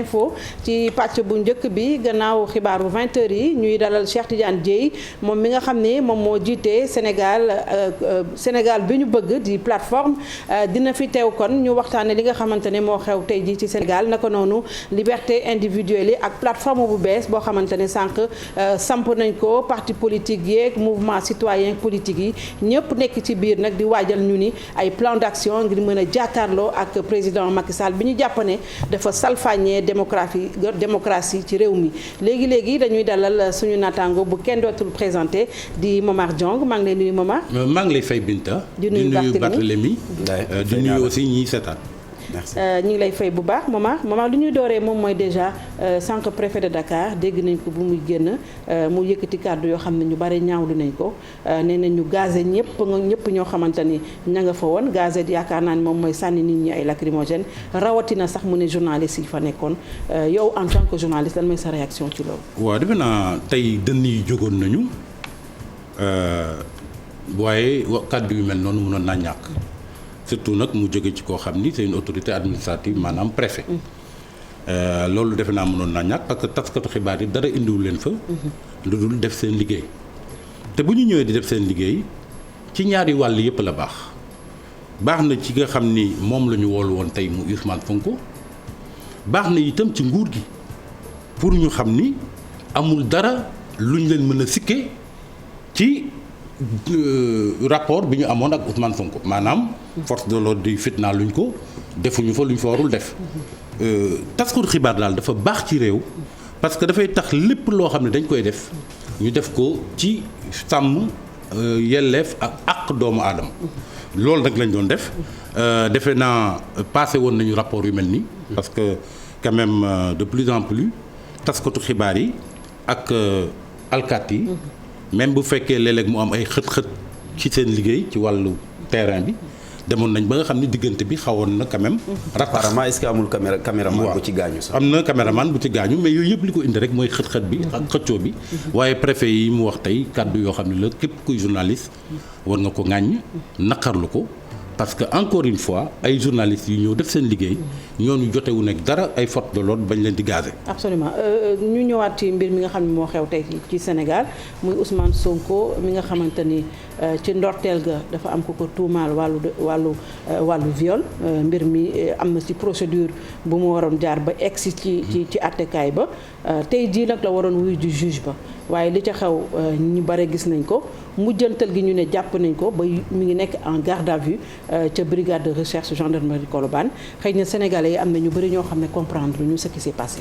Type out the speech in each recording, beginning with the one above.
info ci pàcc bu njëkk bi gannaaw xibaaru 20h yi ñuy dalal Cheikh Tidiane Dièye moom mi nga xam ne moom moo jiite Sénégal bi ñu bëgg di plateforme dina fi teew kon ñu waxtaane li nga xamante ne moo xew tey jii ci Sénégal naka noonu liberté individuelle yi ak plateforme bu bees boo xamante ne sànq samp nañ ko parti politique yeeg mouvement citoyen politique yi ñëpp nekk ci biir nag di waajal ñu ni ay plan d'action ngir mën a jàkkaarloo ak président Macky Sall bi ñu jàpp ne dafa salfaañee démocratie ci réew mi léegi dañuy dalal suñu naataango bu kenn dootul présenté di Momar Diong maa ngi lay nuyu Momar. maa ngi lay fay Binta. di nuyu Barthélémy di nuyu aussi ñiy seetaan. merci ñu ngi lay fay bu baax Momar lu ñuy dooree moom mooy déjà sànq préfet de Dakar dégg nañ ko bu muy génn mu yëkkati kàddu yoo xam ne ñu bari ñaawlu nañ ko nee nañ ñu gazé ñëpp ñoo xamante ni ña nga fa woon gazé yaakaar naa ni moom mooy sànni nit ñi ay lacrymogène rawatina sax mu ne journaliste yi fa nekkoon yow en tant que journaliste lan mooy sa réaction ci loolu. waaw defe naa tey dënn yi jógoon nañu waaye kàddu yu mel noonu mënoon naa ñàkk. surtout nag mu jóge ci koo xam ni c'est une autorité administrative maanaam préfet. loolu defe naa mënoon naa ñàkk parce que taskatu xibaar yi dara indiwul leen fa. lu dul def seen liggéey. te bu ñu ñëwee di def seen liggéey ci ñaari wàll yëpp la baax na ci nga xam ni moom la ñu woolu woon tey mu Ousmane Sonko baax na itam ci nguur gi pour ñu xam ni amul dara luñ leen mën a sikke ci. rapport bi ñu amoon ak Ousmane Sonko maanaam force de l'ordre di fitna luñ ko defuñu fa luñ fa warul def taskatu xibaar daal dafa baax ci réew parce que dafay tax lépp loo xam ne dañ koy def ñu def ko ci sàmm yelleef ak àq doomu aadama loolu nag lañ doon def defe naa passé woon nañu rapport yu mel nii parce que quand même de plus en plus taskatu xibaar yi ak alkaat yi même bu fekkee léeg-léeg mu am ay xët-xët ci seen liggéey ci wàllu terrain bi demoon nañ ba nga xam ne diggante bi xawoon na quand même. apparemment est-ce que amul caméraman bu ci gaañu sax. am na caméraman bu ci gaañu mais yooyu yëpp li ko indi rek mooy xët-xët bi ak xëccoo bi. waaye préfet yi mu wax tey kàddu yoo xam ne la képp kuy journaliste war nga ko ŋàññ naqarlu ko. parce que encore une fois ay journalistes yu ñëw def seen liggéey ñooñu jotewu nekk dara ay force de l'ordre bañ leen di gazé. absolument ñu ñëwaat ci mbir mi nga xam ne moo xew tey ci Sénégal muy Ousmane Sonko mi nga xamante ni ci ndorteel ga dafa am ko tuumaal wàllu viol mbir mi am na ci procédure bu mu waroon jaar ba egsi ci attekaay ba tey jii nag la waroon wuyu ju juge ba waaye li ca xew ñu bare gis nañ ko mujjantal gi ñu ne jàpp nañ ko ba mi ngi nekk en garde à vue ca brigade de recherche gendarmerie Colobane xëy na sénégalais yi am na ñu bëri ñoo xam ne comprendre ñu ce qui s'est passé.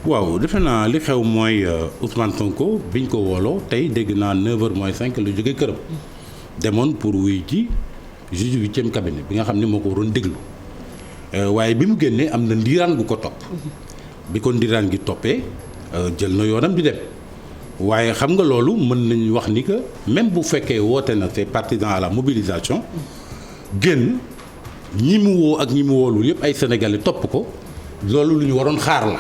waaw defe naa li xew mooy Ousmane Sonko biñ ko wooloo tey dégg naa 9h-5 la jógee këram. demoon pour wuy ci juge 8e cabinet bi nga xam ne moo ko waroon déglu waaye bi mu génnee am na ndiiraan gu ko topp. bi ko ndiiraan gi toppee jël na yoonam di dem. waaye xam nga loolu mën nañu wax ni que même bu fekkee woote na ses partisans à la mobilisation génn ñi mu woo ak ñi mu woolul yëpp ay sénégalais topp ko loolu lu ñu waroon xaar la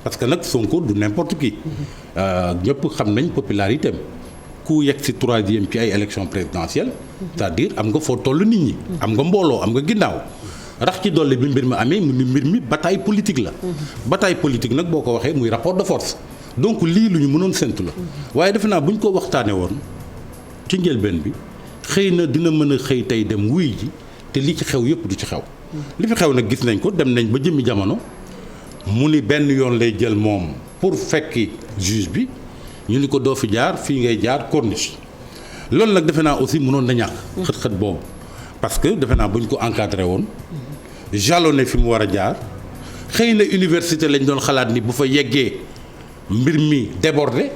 parce que nag Sonko du n'importe qui ñëpp xam nañ popularité am ku yegg ci 3e ci ay élections présidentielles c'est-à-dire am nga foo toll nit ñi am nga mbooloo am nga ginnaaw rax ci dolli bi mbir mi amee mu ni mbir mi bataille politique la bataille politique nag boo ko waxee muy rapport de force donc lii lu ñu mënoon séntu la waaye defe naa bu ñu ko waxtaanee woon ci njëlbeen bi xëy na dina mën a xëy tey dem wuy ji te li ci xew yëpp du ci xew li fi xew nag gis nañ ko dem nañ ba jëmmi jamono mu ni benn yoon lay jël moom pour fekki juge bi ñu ni ko doo fi jaar fii ngay jaar corniche loolu nag defe naa aussi mënoon na ñàkk xët-xët boobu parce que defe naa bu ñu ko encadré woon jalonné fi mu war a jaar xëy na université lañ doon xalaat ni bu fa yeggee mbir mi débordé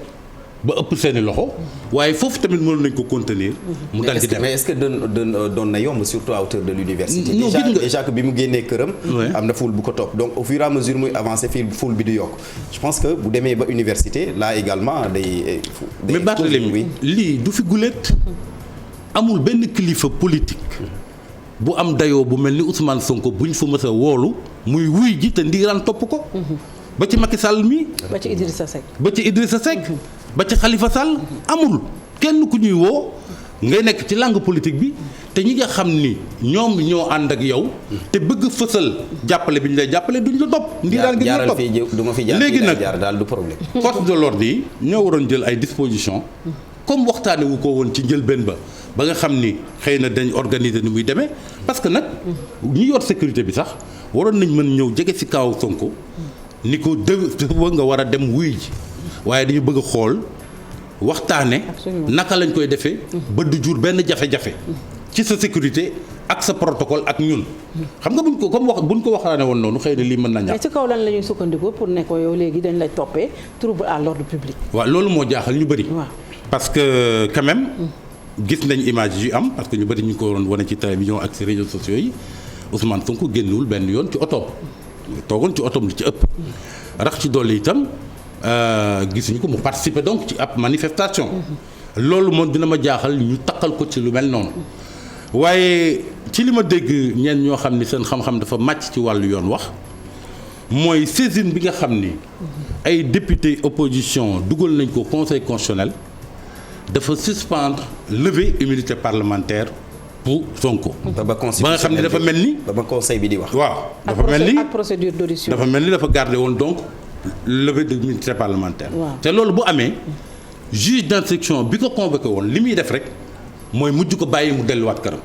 ba ëpp seeni loxo waaye foofu tamit mënoon nañ ko contenir. mu dal di dem mais est-ce que doon na yomb surtout à hauteur de l'université. non déjà que bi mu génnee këram. am na foule bu ko topp donc au fur et à mesure muy avancer fii foule bi di yokk. je pense que bu demee ba université là également day. mais Barthélémy lii du fi guléet amul benn kilifa politique bu am dayoo bu mel ni Ousmane Sonko buñ fa mës a woolu muy wuy ji te ndiiraan topp ko. ba ci Macky Sall mi. ba ci Idrissa Seck. ba ci Khalifa Sall amul kenn ku ñuy woo ngay nekk ci langue politique bi te ñi nga xam ni ñoom ñoo ànd ak yow te bëgg fësal jàppale bi ñu lay jàppale duñ la topp. ndiiraan gi ñu la topp léegi nag daal du problème. force de l'ordre yi ñoo waroon jël ay dispositions comme waxtaane wu ko woon ci njëlbeen ba nga xam ni xëy na dañ organiser ni muy demee parce que nag ñi yor sécurité bi sax waroon nañ mën ñëw jege ci kaw Sonko ni ko dafa nga war a dem wuy ji waaye dañu bëgg a xool waxtaane naka lañ koy defee ba du jur benn jafe-jafe ci sa sécurité ak sa protocole ak ñun xam nga buñ ko waxtaane woon noonu xëy na lii mën na ñàkk. mais ci kaw lan la ñuy sukkandiku pour ne ko yow léegi dañ lay toppee trouble à l'ordre public. waaw loolu moo jaaxal ñu bëri. parce que quand même gis nañ image yu am parce que ñu bëri ñu ko doon wane ci télévision ak ci réseaux sociaux yi Ousmane Sonko génnul benn yoon ci otoom toogoon ci otoom li ci ëpp rax ci dolli itam gisuñu ko mu participer donc ci ab manifestation loolu moom dina ma jaaxal ñu takkal ko ci lu mel noonu waaye ci li ma dégg ñenn ñoo xam ni seen xam-xam dafa màcc ci wàllu yoon wax mooy saisine bi nga xam ni ay député opposition dugal nañ ko conseil constitutionnel dafa suspendre lever immunité parlementaire pour Sonko. ba nga xam ne dafa mel ni. ba conseil bi di wax. waaw dafa mel ni ak procédure d'audition. dafa mel ni dafa garder woon donc levée de immunité parlementaire. te loolu bu amee juge d'instruction bi ko convoqué woon li muy def rek mooy mujj ko bàyyi mu delluwaat këram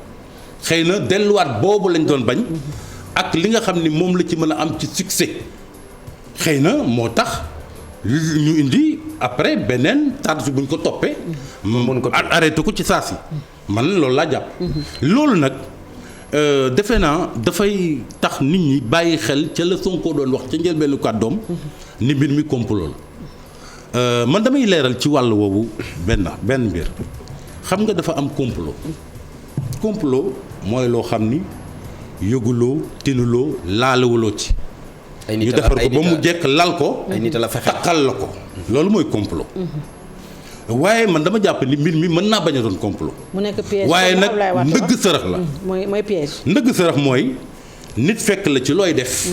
xëy na delluwaat boobu lañ doon bañ. ak li nga xam ni moom la ci mën a am ci succès xëy na moo tax ñu indi après beneen charge bu ñu ko toppee. mën ko arrêté ko ci saa si. man loolu laa jàpp. loolu nag defe naa dafay tax nit ñi bàyyi xel ca la Sonko doon wax ca njëlbéenu kàddoom. ni mbir mi complot la man damay leeral ci wàll woowu benn mbir xam nga dafa am complot. complot mooy loo xam ni yëguloo tinuloo laalewuloo ci. ñu defar ko ba mu jekk lal ko. ay nit la fexe takkal la ko. loolu mooy complot. waaye man dama jàpp ni mbir mi mën naa bañ a doon complot. mu nekk piège waaye nag ndëgg sërëx la. mooy piège. ndëgg sërëx mooy nit fekk la ci looy def.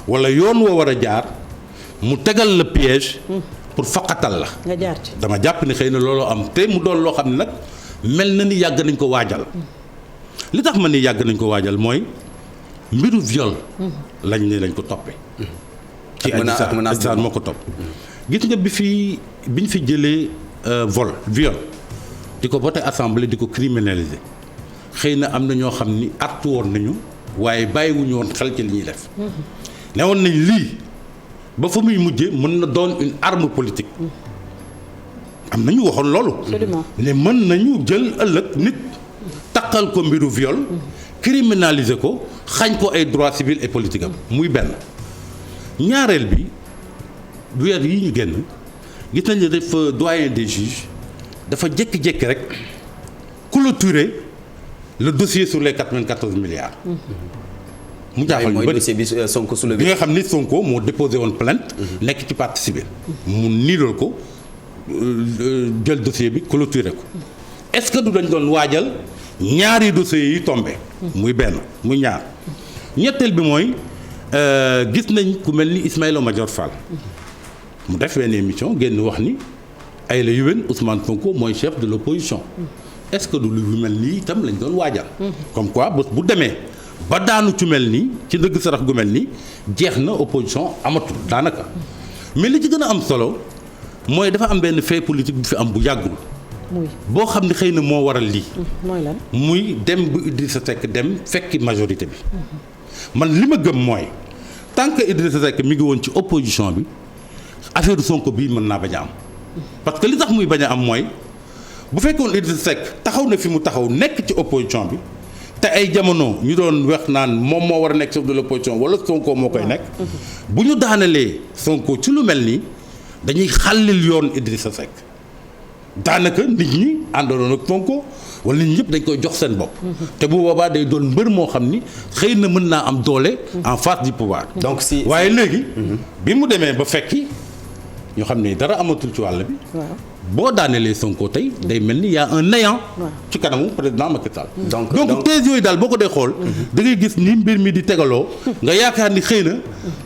wala yoon woo war a jaar mu tegal la piège. pour faqatal la. nga jaar ci dama jàpp ni xëy na looloo am te mu doon loo xam ne nag mel na ni yàgg nañ ko waajal. li tax ma ni yàgg nañ ko waajal mooy mbiru viol. lañ ne lañ ko toppee. ci Adji Sarr moo ko topp. gis nga biñ fi jëlee viol di ko voté assemblée di ko criminaliser xëy na am na ñoo xam ni artu woon nañu waaye bàyyiwuñu woon xel ci li ñuy def. ne woon nañ lii ba fa muy mujje mën na doon une arme politique. am nañu waxoon loolu. ne mën nañu jël ëllëg nit. takkal ko mbiru viol criminaliser ko xañ ko ay droits civils et politiques am muy benn ñaareel bi weer yi ñu génn gis nañ ne dafa doyen des juges dafa jékki-jékki rek clôturer le dossier sur les 94 milliards. mu jaaxal ñu bëri dossier bi Sonko soulevé bi nga xam ni Sonko moo déposé woon plainte. nekk ci partie civile. mu niilool ko jël dossier bi clôturer ko est-ce que du dañ doon waajal. ñaari dossiers yi tombé. muy benn muy ñaar ñetteel bi mooy gis nañ ku mel ni Ismaïla Madior Fall mu def benn émission génn wax ni ay la yéwén Ousmane Sonko mooy chef de l'opposition. est-ce que du lu mel nii itam lañ doon waajal. comme quoi bés bu demee ba daanu ci mel nii ci dëgg sarax gu mel nii jeex na opposition amatul daanaka mais li ci gën a am solo mooy dafa am benn fait politique bu fi am bu yàggul. boo xam ne xëy na moo waral lii. mooy lan muy dem bu Idrissa Seck dem fekki majorité bi. man li ma gëm mooy tant que Idrissa Seck mi ngi woon ci opposition bi affaire Sonko bii mën naa bañ a am. parce que li tax muy bañ a am mooy bu fekkoon Idrissa Seck taxaw na fi mu taxaw nekk ci opposition bi te ay jamono ñu doon wax naan moom moo war a nekk chef de l'opposition wala Sonko moo koy nekk. bu ñu daanalee Sonko ci lu mel nii dañuy xàllil yoon Idrissa Seck. daanaka nit ñi àndaloon ak Sonko wala nit ñi ñëpp dañ koy jox seen bopp. te bu boobaa day doon mbër moo xam ni xëy na mën naa am doole. en face du pouvoir. donc si waaye léegi. bi mu demee ba fekki ñu xam ne dara amatul ci wàll bi. boo daanelee Sonko tey day mel ni y a un néant. ci kanamu président Macky Sall. donc thèse yooyu daal boo ko dee xool. da ngay gis ni mbir mi di tegaloo. nga yaakaar ni xëy na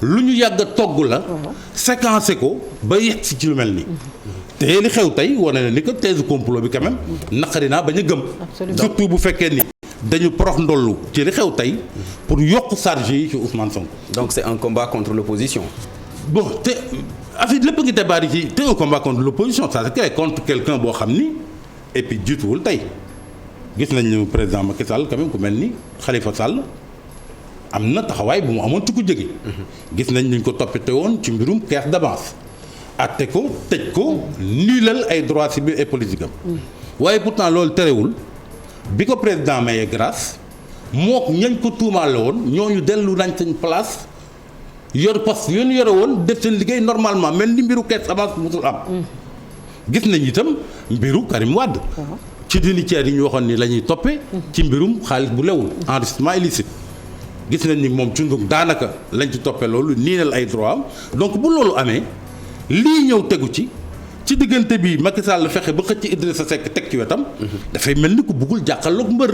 lu ñu yàgg a togg la. séquencé ko ba yegg si ci lu mel nii. te li xew tey wane na ni que thèse complot bi quand même naqari naa bañ a gëm. surtout bu fekkee ni dañu porox ndollu ci li xew tey pour yokk charge yi ci Ousmane Sonko. donc c'est un combat contre l'opposition. bon te affaire lépp ngi débat ci te un combat contre l'opposition ça c'est clair contre quelqu'un boo xam ni et puis jiituwul tey gis nañu président Macky Sall quand même ku mel ni Khalifa Sall am na taxawaay bu mu amoon ci ku jóge gis nañ ñu ko toppite woon ci mbirum caisse d'avance atte ko tëj ko niilal ay droits civils et politiques am waaye pourtant loolu terewul bi ko président mayee grâce mook ñañ ko tuumaal la woon ñooñu dellu nañ seen place yor poste yoon yore woon def seen liggéey normalement mel ni mbiru caisse d'avance musul am gis nañ itam mbiru Karim Wade ci dignitaires yi ñu waxoon ni la ñuy toppee ci mbirum xaalis bu lewul enrichissement illicite gis nañ ni moom cundug daanaka lañ ci toppee loolu niinal ay droit am donc bu loolu amee lii ñëw tegu ci diggante bi Macky Sall fexe ba xëcc Idrissa Seck teg ci wetam. dafay mel ni ku bëggul jàkkaarloog mbër.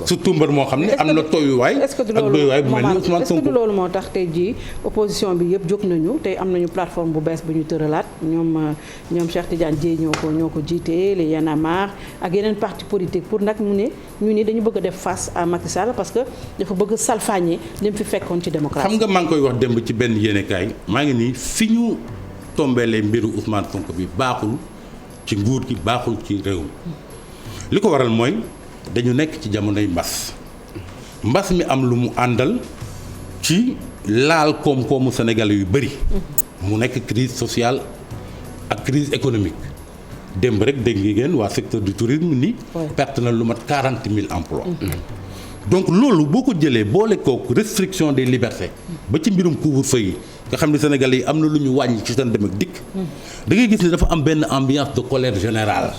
surtout mbër moo xam ne am na tooyuwaay. ak doyuwaay bu mel ni Ousmane Sonko. est-ce que du loolu moo tax tey jii opposition bi yëpp jóg nañu tey am nañu plateforme bu bees bu ñu tëralaat ñoom Cheikh Tidiane Dièye ñoo ko jiite les Y'en a marre ak yeneen parti politique pour nag ñu ni dañu bëgg a def face à Macky Sall parce que dafa bëgg salfaañe li mu fi fekkoon ci démocratie. xam nga maa ngi koy wax démb ci benn yéenekaay maa ngi nii fi ñu tombeele mbiru Ousmane Sonko bi baaxul ci nguur gi baaxul ci réew mi li ko waral mooy dañu nekk ci jamonoy mbas mi am lu mu àndal ci laal koom-koomu sénégalais yu bëri mu nekk crise sociale ak crise économique démb rek dégg ngeen waa secteur du tourisme ni perte na lu mat 40 000 emplois donc loolu boo ko jëlee boole kooku restriction des libertés ba ci mbirum couvre-feu yi nga xam ne sénégalais yi am na lu ñu wàññi ci seen dem ak dikk da ngay gis ni dafa am benn ambiance de colère générale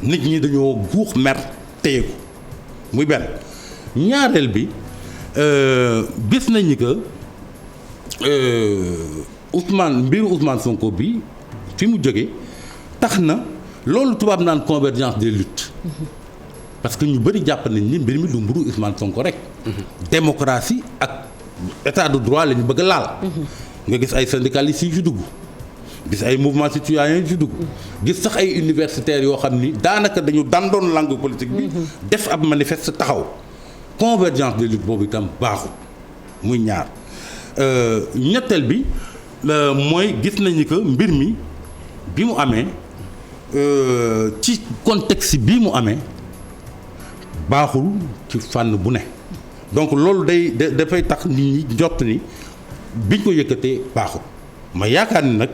nit ñi dañoo guux mer téye ko muy benn ñaareel bi gis nañu que mbiru Ousmane Sonko bi fi mu jóge tax na loolu tubaab naan convergence des luttes parce que ñu bëri jàpp nañ ni mbir mi du mbiru Ousmane Sonko rek démocratie ak état de droit la ñu bëgg a laal nga gis ay syndicalistes yi ci dugg gis ay mouvement citoyen yi ci dugg gis sax ay universitaires yoo xam ni daanaka dañu dandoon langue politique bi def ab manifeste taxaw convergence des luttes boobu itam baaxul muy ñaar ñetteel bi mooy gis nañu que mbir mi bi mu amee ci contexte bii mu amee baaxul ci fànn bu ne donc loolu dafay tax nit ñi jot ni biñ ko yëkkatee baaxul ma yaakaar ni nag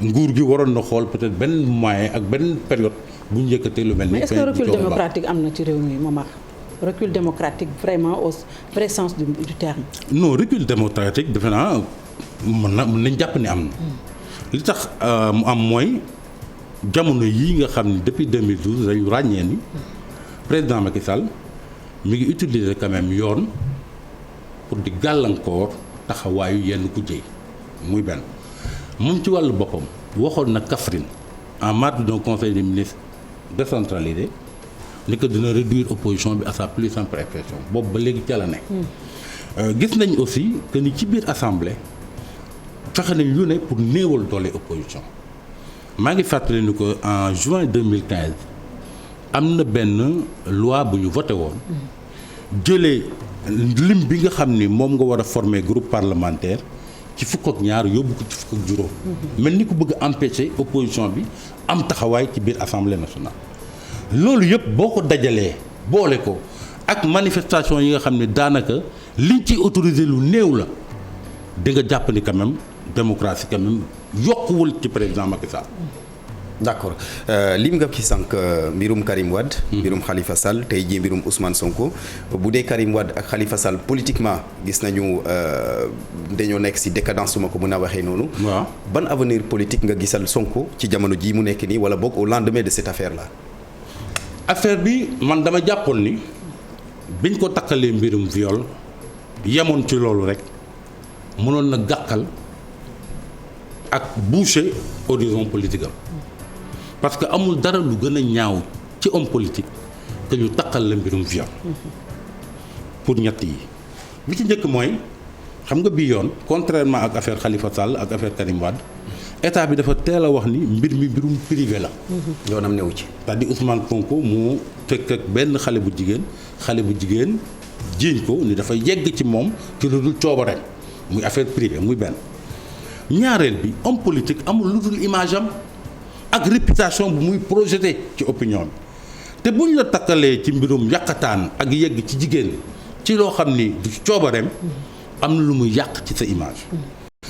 nguur gi waroon na xool peut-être benn moyen ak benn période bu ñu yëkkatee lu mel ni. mais est-ce que recul démocratique am na ci réew mi Momar recul démocratique vraiment au vrai sens du terme. non recul démocratique defe naa mën nañ jàpp ni am na. li tax mu am mooy jamono yii nga xam ni depuis 2012 dañu ràññee ni président Macky Sall mi ngi utiliser quand même yoon pour di gàllankoor taxawaayu yenn kujje yi muy benn moom ci wàllu boppam waxoon na Kaffrine en marge d'un conseil des ministres décentralisé ni que dina réduire opposition bi à sa plus simple expression boobu ba léegi ca la ne. gis nañ aussi que ni ci biir assemblée fexe nañ lu ne pour néewal doole opposition maa ngi fàttali ni ko en juin 2015 am na benn loi bu ñu voté woon jëlee lim bi nga xam ni moom nga war a former groupe parlementaire ci fukk ak ñaar yóbbu ko ci fukk ak juróom mel ni ku bëgg empêcher opposition bi am taxawaay ci biir assemblée nationale loolu yëpp boo ko dajalee boole ko ak manifestation yi nga xam ne daanaka liñ ci autorisé lu néew la di nga jàpp ni quand même démocratie quand même yokkuwul ci président Macky Sall. d'accord lim nga ki sànq mbirum Karim Wade. mbirum Khalifa Sall tey jii mbirum Ousmane Sonko bu dee Karim Wade ak Khalifa Sall politiquement gis nañu dañoo nekk ci décadence su ma ko mën a waxee noonu. waaw ban avenir politique nga gisal Sonko ci jamono jii mu nekk nii wala boog au lendemain de cette affaire là. affaire bi man dama jàppoon ni biñ ko takkalee mbirum viol yemoon ci loolu rek mënoon na gàkkal ak boucher horizon politique am. parce que amul dara lu gën a ñaaw ci homme politique que ñu takkal la mbirum viol pour ñett yi bi ci njëkk mooy xam nga bii yoon contrairement ak affaire Khalifa Sall ak affaire Karim Wade état bi dafa teel a wax ni mbir mi mbirum privé la. yoonam newu ci. c'est-à-dire Ousmane Sonko mu fekk ak benn xale bu jigéen jiiñ ko ni dafa yegg ci moom ci lu dul coobareem muy affaire privée muy benn. ñaareel bi homme politique amul lu dul image am ak réputation bu muy projeté ci opinion bi te buñ la takkalee ci mbirum yàqataan ak yegg ci jigéen ci loo xam ni du coobareem am na lu muy yàq ci sa image.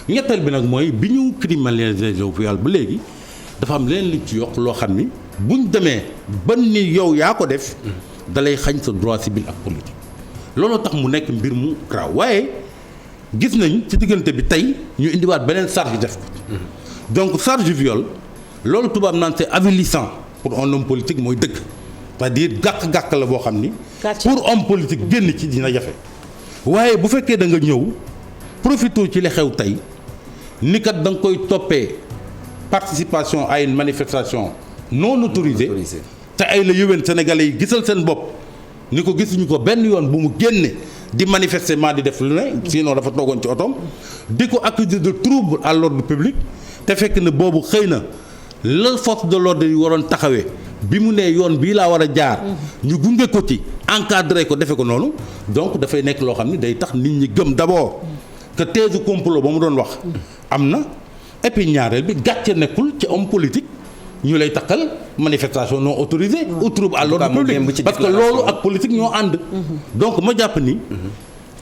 ñetteel bi nag mooy bi ñu criminalisé viol ba léegi dafa am leen li ci yokk loo xam ni buñ demee ban ni yow yaa ko def dalay xañ sa droit civil ak politique looloo tax mu nekk mbir mu grave waaye gis nañ ci diggante bi tey ñu indiwaat beneen charge def ko donc charge viol loolu tubaab naan c'est avilissant pour un homme politique mooy dëgg c'est-à-dire gàkk-gàkk la boo xam ni pour homme politique génn ci dina jafe waaye bu fekkee da nga ñëw profité ci li xew tey ni kat da nga koy toppee participation à une manifestation non autorisée te ay la yëwén sénégalais yi gisal seen bopp ni ko gisuñu ko benn yoon bu mu génne di manifestement di def lu ne sinon dafa toogoon ci otoom di ko accuser de trouble à l'ordre public te fekk na boobu xëy na la force de l'ordre yi waroon taxawee bi mu nee yoon bii laa war a jaar ñu gunge ko ci encadré ko defe ko noonu donc dafay nekk loo xam ne day tax nit ñi gëm d'abord que thèse complot ba mu doon wax am na et puis ñaareel bi gàcce nekkul ci homme politique ñu lay takkal manifestation non autorisée ou trouble à l'ordre public parce que loolu ak politique ñoo ànd donc ma jàpp ni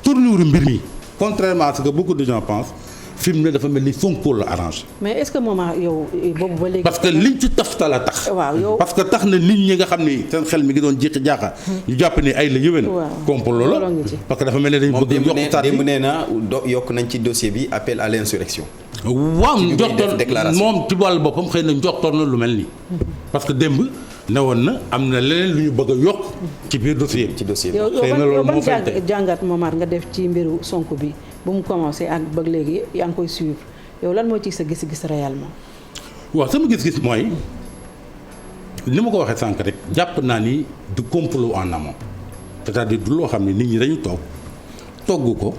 tournure mbir mi contrairement à ce que beaucoup de gens pensent fi mu ne dafa mel ni Sonko la arrangé. mais est-ce que moment yow boobu ba léegi. parce que liñ ci taftal a tax. waaw yow parce que tax na nit ñi nga xam ni seen xel mi ngi doon jékki jaaxa. ñu jàpp ni ay la yëwén. waaw complot la parce que dafa mel ni dañu bëgg yokk saa démb nee na yokk nañ ci dossier bi appel à l'insurrection. waaw njortoon moom ci wàllu boppam xëy na njortoon na lu mel nii. parce que démb ne woon na am na leneen lu ñu bëgg a yokk ci biir dossier bi. ci dossier bi xëy na loolu moo fay teg jàngat Momar nga def ci mbiru Sonko bi bu mu commencé ak ba léegi yaa ngi koy suivre yow lan moo ci sa gis-gis réellement. waaw sama gis-gis mooy ni ma ko waxee sànq rek jàpp naa ni du complot en amont c'est-à-dire du loo xam ne nit ñi dañu togg ko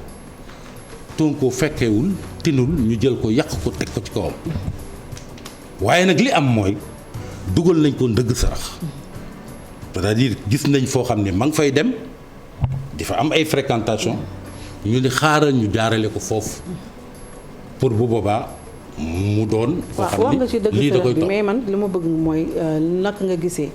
Sonko fekkewul tinul ñu jël ko yàq ko teg ko ci kawam waaye nag li am mooy dugal nañ ko ndëgg sarax c'est-à-dire gis nañ foo xam ne ma ngi fay dem di fa am ay fréquentation ñu ni xaaral ñu jaarale ko foofu pour bu boobaa mu doon. foo xam ni lii da koy topp mais man li ma bëgg mooy naka nga gisee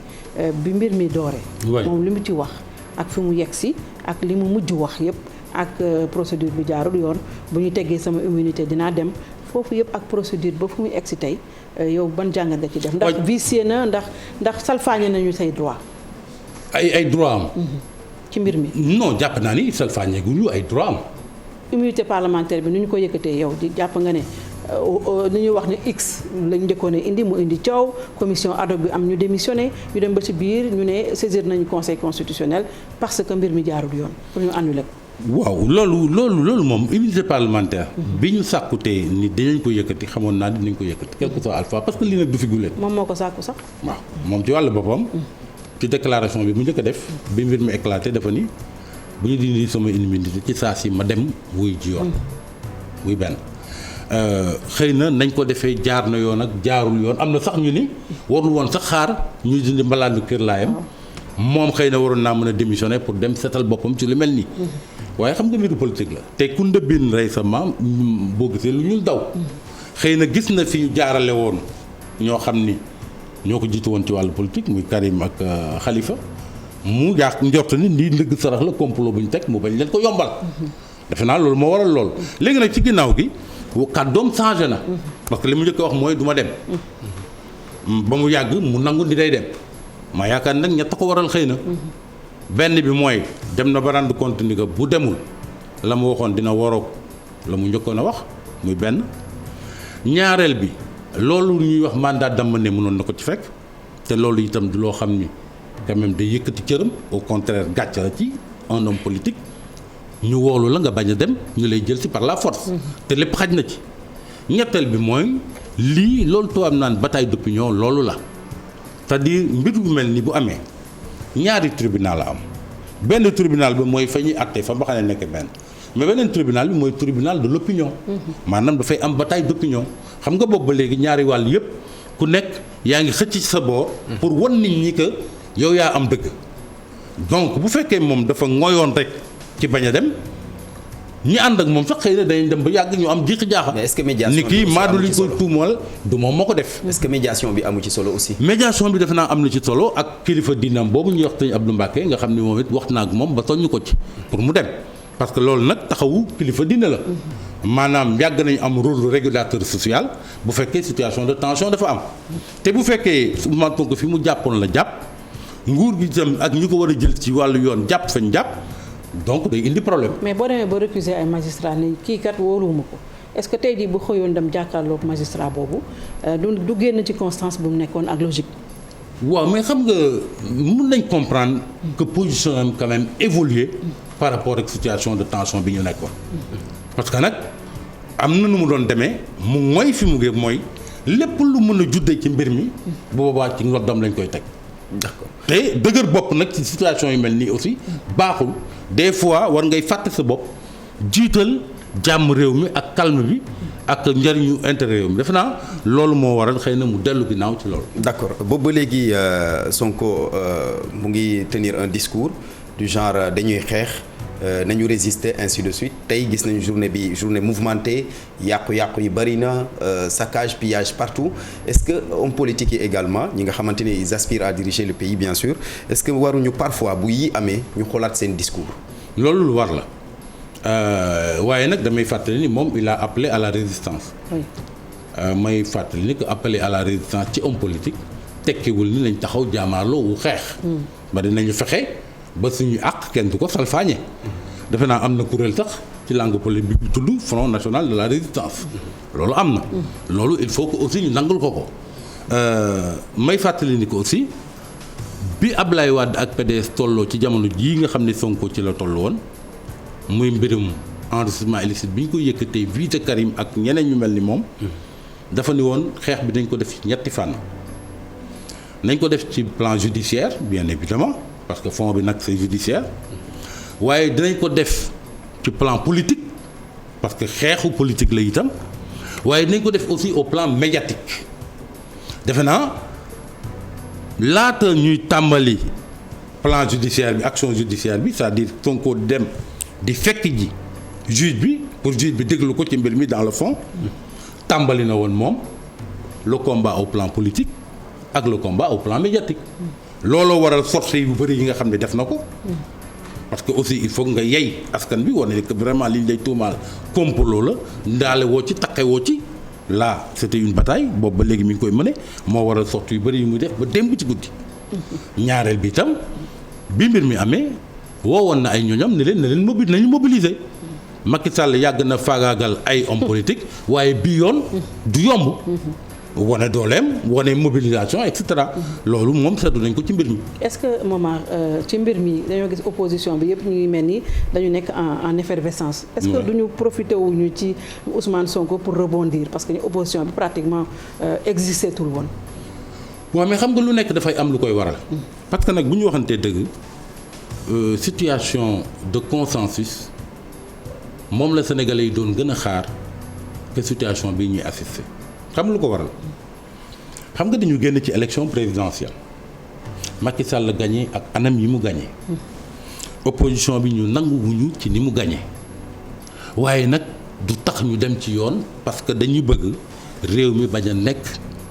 bi mbir mi dooree. moom li mu ci wax ak fi mu yegg si ak li mu mujj wax yëpp ak procédure bi jaarul yoon bu ñu teggee sama immunité dinaa dem foofu yëpp ak procédure ba fu muy egg si tey yow ban jàngat nga ci def. ndax vicié na ndax salfaañe nañu say droit. ay droit am. ci mbir mi. non jàpp naa ni salfaañe guñu ay droit am. immunité parlementaire bi nu ñu ko yëkkatee yow di jàpp nga ne li ñuy wax ne x lañ njëkkoon a indi mu indi coow commission ad hoc bi am ñu démissionné ñu dem ba ci biir ñu ne saisir nañu conseil constitutionnel parce que mbir mi jaarul yoon pour ñu annulé ko. waaw loolu moom immunité parlementaire. bi ñu sàkkutee ni dinañ ko yëkkati xamoon naa dinañ ko yëkkati quel que soit alpha parce que lii nag du fi guleen. moom moo ko sàkku sax. waaw moom ci wàllu boppam. ci déclaration bi mu njëkk a def bi mbir mi éclaté dafa ni bu ñu dindi sama immunité ci saa si ma dem wuy ji yoon muy benn xëy na nañ ko defee jaar na yoon ak jaarul yoon am na sax ñu ni warul woon sax xaar ñuy dindi mbalaanu kër laayam moom xëy na waroon naa mën a démissionner pour dem setal boppam ci lu mel nii waaye xam nga mbiru politique la te ku ndëbbin rey sa maam boo gisee lu ñuul daw xëy na gis na fi ñu jaarale woon ñoo xam ni ñoo ko jiitu woon ci wàllu politique muy Karim ak Khalifa mu jaax njort ni lii ndëgg sarax la complot bu ñu teg mu bañ leen ko yombal defe naa loolu moo waral loolu léegi nag ci ginnaaw gi kàddoom changé na parce que li mu njëkk a wax mooy du ma dem ba mu yàgg mu nangu ni day dem ma yaakaar nag ñett ko waral xëy na benn bi mooy dem na ba rendre compte ni que bu demul la mu waxoon dina waroog la mu njëkkoon a wax muy benn ñaareel bi loolu ñuy wax mandat d'amener mënoon na ko ci fekk te loolu itam du loo xam ni quand même day yëkkati cëram au contraire gàcce la ci un homme politique ñu woolu la nga bañ a dem ñu lay jël si par la force te lépp xaj na ci ñetteel bi mooy lii loolu tubaab naan bataille d'opinion loolu la c'est-à-dire mbir bu mel ni bu amee ñaari tribunal la am benn tribunal bi mooy fa ñuy àtte fa ba xam ne nekk benn mais beneen tribunal bi mooy tribunal de l'opinion. maanaam dafay am bataille d'opinion xam nga boobu ba léegi ñaari wàll yëpp ku nekk yaa ngi xëcc ci sa boor. pour wan nit ñi que yow yaa am dëgg. donc bu fekkee moom dafa ngoyoon rek ci bañ a dem ñi ànd ak moom sax xëy na dañuy dem ba yàgg ñu am jiixi jaaxa. mais est-ce que médiation ni kii maadu li ko tuumal du moom moo ko def. est-ce que médiation bi amu ci solo aussi. médiation bi defe naa am na ci solo ak kilifa diinam boobu ñuy wax sëñ Abdou Mbacké nga xam ni moom it wax naa ak moom ba soññu ko ci pour mu dem parce que loolu nag taxawu kilifa diina la. maanaam yàgg nañu am rôle régulateur social bu fekkee situation de tension dafa am te bu fekkee Ousmane Sonko fi mu jàppoon la jàpp nguur gi itam ak ñi ko war a jël ci wàllu yoon jàpp fañ jàpp donc day indi problème. mais boo demee ba récuser ay magistrat ni kii kat wóoluwuma ko est-ce que tey jii bu xëyoon dem jàkkaarloog magistrat boobu du génn ci constance bu mu nekkoon ak logique. waaw mais xam nga mun nañ comprendre que position am quand même évoluer par rapport ak situation de tension bi ñu nekkoon. parce que nag am na nu mu doon demee mu mooy fi mu ngi mooy lépp lu mën a juddee ci mbir mi bu boobaa ci ngoddam lañ koy teg. d'accord te dëgër bopp nag ci situation yu mel nii aussi baaxul des fois war ngay fàtte sa bopp jiital jàmm réew mi ak calme bi ak njëriñu intérêt réew mi defe naa loolu moo waral xëy na mu dellu ginnaaw ci loolu. d'accord boobu ba léegi Sonko mu ngi tenir un discours du genre dañuy xeex. nañu résister ainsi de suite tey gis nañu journée mouvementée yàqu-yàqu yi bëri na saccage pillage partout est-ce que hommes politiques yi également ñi nga xamante ne ils aspirent à diriger le pays bien sûr est-ce que waruñu parfois bu yi amee ñu xoolaat seen discours. loolu lu war la waaye nag damay fàttali ni moom il a appelé à la résistance. oui. may fàttali ni que appelé à la résistance ci homme politique tekkiwul ni lañ taxaw jaamaarloo wu xeex. ba dinañu fexe. ba suñu àq kenn du ko salfaañe defe naa am na kuréel sax ci langue politique bi tudd Front national de la résistance loolu am na loolu il faut que aussi ñu nangul ko may fàttali ni ko aussi bi Ablaye Wade ak PDS tolloo ci jamono jii nga xam ne Sonko ci la toll woon muy mbirum enrichissement illicite bi ñu ko yëkkatee viité Karim ak ñeneen ñu mel ni moom dafa ni woon xeex bi dañ ko def ci ñetti fànn nañ ko def ci plan judiciaire bien évidemment parce que fond bi nag c'est judiciaire waaye dinañ ko def ci plan politique parce que xeexu politique la itam waaye dinañ ko def aussi au plan médiatique defe naa laata ñuy tàmbali plan judiciaire bi action judiciaire bi c'est-à-dire Sonko dem di fekk ji juge bi pour juge bi déglu ko ci mbir mi dans le fond tàmbali na woon moom le combat au plan politique ak le combat au plan médiatique looloo waral sorties yu bëri yi nga xam ne def na ko parce que aussi il faut nga yey askan bi wane que vraiment liñ lay tuumaal complot la ndaale woo ci taqe woo ci là c'était une bataille boobu ba léegi mi ngi koy mëne moo waral sorties yu bëri yu muy def ba démb ci guddi ñaareel bi itam bi mbir mi amee woowoon na ay ñoñam ne leen nañu mobiliser Macky Sall yàgg na faagaagal ay hommes politiques waaye bii yoon du yomb wane dooleem wane mobilisation et cetera loolu moom seddu nañ ko ci mbir mi. est-ce que Momar ci mbir mi dañoo gis opposition bi yëpp ñu ngi mel ni dañu nekk en effervescence. est-ce que duñu profité wuñu ci Ousmane Sonko pour rebondir parce que opposition bi pratiquement existé tul woon. waaw mais xam nga lu nekk dafay am lu koy waral. parce que nag bu ñu waxantee dëgg situation de consensus moom la Sénégalais yi doon gën a xaar que situation bii ñuy assister. xam lu ko waral xam nga dañu génn ci élection présidentielle Macky Sall gagné ak anam yi mu gagné opposition bi ñu nanguwuñu ci ni mu gagné waaye nag du tax ñu dem ci yoon parce que dañuy bëgg réew mi bañ a nekk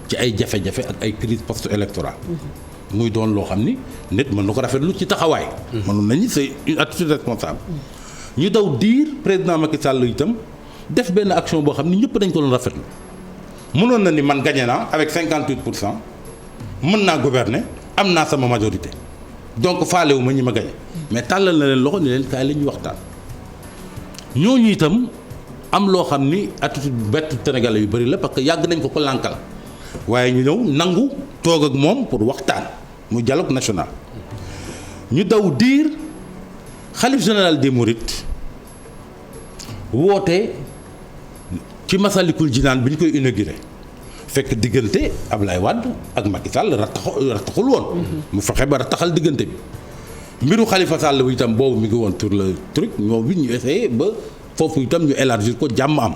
ci ay jafe-jafe ak ay crise post-électorale muy doon loo xam ni nit mën na ko rafetlu ci taxawaay. mënoon nañu c'est une attitude responsable. ñu daw diir président Macky Sall itam def benn action boo xam ni ñëpp dañ ko doon rafetlu. mënoon na ni man gagné naa avec 58% mën naa gouverner am naa sama majorité donc faalewu ma ñi ma gagné mais tàllal na leen loxo ni leen kaay la ñuy waxtaan ñooñu itam am loo xam ni attitude bett sénégalais yu bëri la parce que yàgg nañ ko lànkal waaye ñu ñëw nangu toog ak moom pour waxtaan mu dialogue national ñu daw diir xalif général des mourides woote ci Masalikul Jinaan bi ñu koy inauguré fekk diggante Ablaye Wade ak Macky Sall rattaxul woon. mu fexe ba rattaxal diggante bi mbiru Khalifa Sall itam boobu mi ngi woon sur le truc ñoo bi ñu essayé ba foofu itam ñu élargir ko jàmm am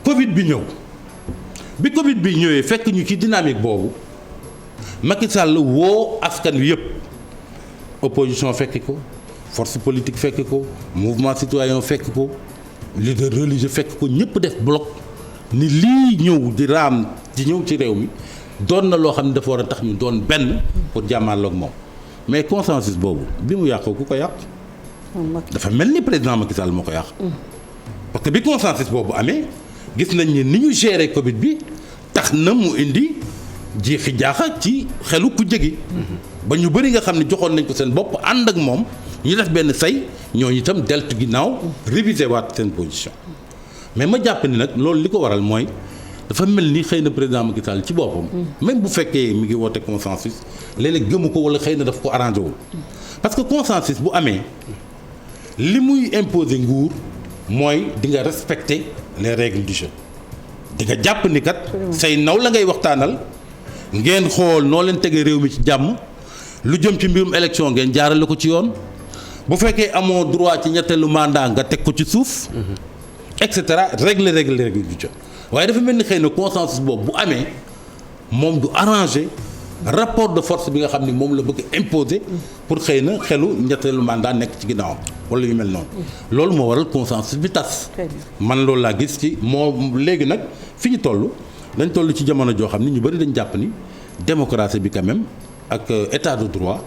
Covid bi ñëw bi Covid bi ñëwee fekk ñu ci dynamique boobu Macky Sall woo askan wi yëpp opposition fekk ko force politique fekk ko mouvement citoyen fekk ko leader religieux fekk ko ñëpp def bloc ni lii ñëw di raam di ñëw ci réew mi doon na loo xam ne dafa war a tax ñu doon benn pour jàmmaarloo ak moom mais consensus boobu bi mu yàqoo ku ko yàq dafa mel ni président Macky Sall moo ko yàq parce que bi consensus boobu amee gis nañ ni ñu gérer Covid bi tax na mu indi jiixi jaaxa ci xelu ku jegi ba ñu bëri nga xam ne joxoon nañ ko seen bopp ànd ak moom ñu def benn say ñooñu itam deltu ginnaaw réviser waat seen position mais ma jàpp ni nag loolu li ko waral mooy dafa mel ni xëy na président Macky Sall ci boppam même bu fekkee mi ngi woote consensus léeg-léeg gëmu ko wala xëy na daf ko arrangé wul parce que consensus bu amee li muy imposer nguur mooy di nga respecter les règles du jeu di nga jàpp ni kat say naw la ngay waxtaanal ngeen xool noo leen tegee réew mi ci jàmm lu jëm ci mbirum élection ngeen jaarale ko ci yoon bu fekkee amoo droit ci ñetteelu mandat nga teg ko ci suuf et cetera règle du jeu waaye dafa mel ni xëy na consensus boobu bu amee moom du arranger rapport de force bi nga xam ni moom la bëgg imposer pour xëy na xelu ñetteelu mandat nekk ci ginnaawam wala yu mel noonu loolu moo waral consensus bi tas man loolu laa gis ci moo léegi nag fi ñu toll dañ toll ci jamono joo xam ni ñu bëri dañ jàpp ni démocratie bi quand même ak état de droit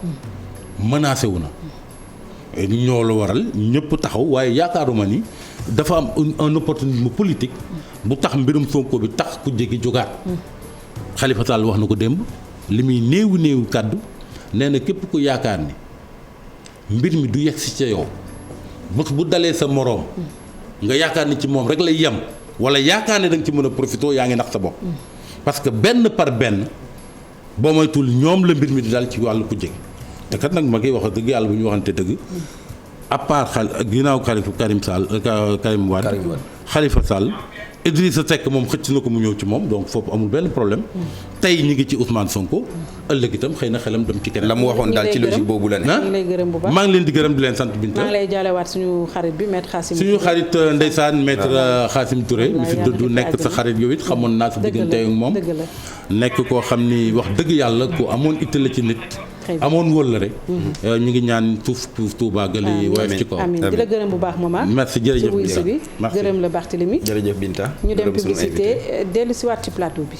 menacé wu na ñoo la waral ñëpp taxaw waaye yaakaaruma ni dafa am un opportunisme politique bu tax mbirum Sonko bi tax ku jéggi jógaat Khalifa Sall wax na ko démb li muy néewu kàddu nee na képp ku yaakaar ni mbir mi du yegg si ca yow bu dalee sa moroom nga yaakaar ni ci moom rek lay yem wala yaakaar ne da nga ci mën a profité yaa ngi nax sa bopp parce que benn par benn boo moytul ñoom la mbir mi di dal ci wàllu ku jéggi te kat nag ma koy wax dëgg yàlla bu ñu waxante dëgg à part ginnaaw Karim Wade Khalifa Sall Idrissa Seck moom xëcc na ko mu ñëw ci moom donc foofu amul benn problème tey ñi ngi ci Ousmane Sonko ëllëg itam xëy na xelam dem ci keneen. la mu waxoon daal ci logique boobu la ne. maa ngi lay gërëm bu baax maa ngi leen di gërëm di leen sant Binta. maa ngi lay jaalewaat suñu xarit bi maître Khassim. suñu xarit ndeysaan maître Khassim Touré mi fi dëddu nekk sa xarit yow it xamoon naa sa diggante ak moom. nekk koo xam ni wax dëgg yàlla ku amoon itte la ci nit. amoon wëllëre ñu ngi ñaan suuf Touba gali woyof ci kaw. amiin di la gërëm bu baax Momar. merci jërëjëf ci wuyu si bi gërëm la Barthélémy. jërëjëf Binta ñu dem publicité dellu si waat ci plateau bi.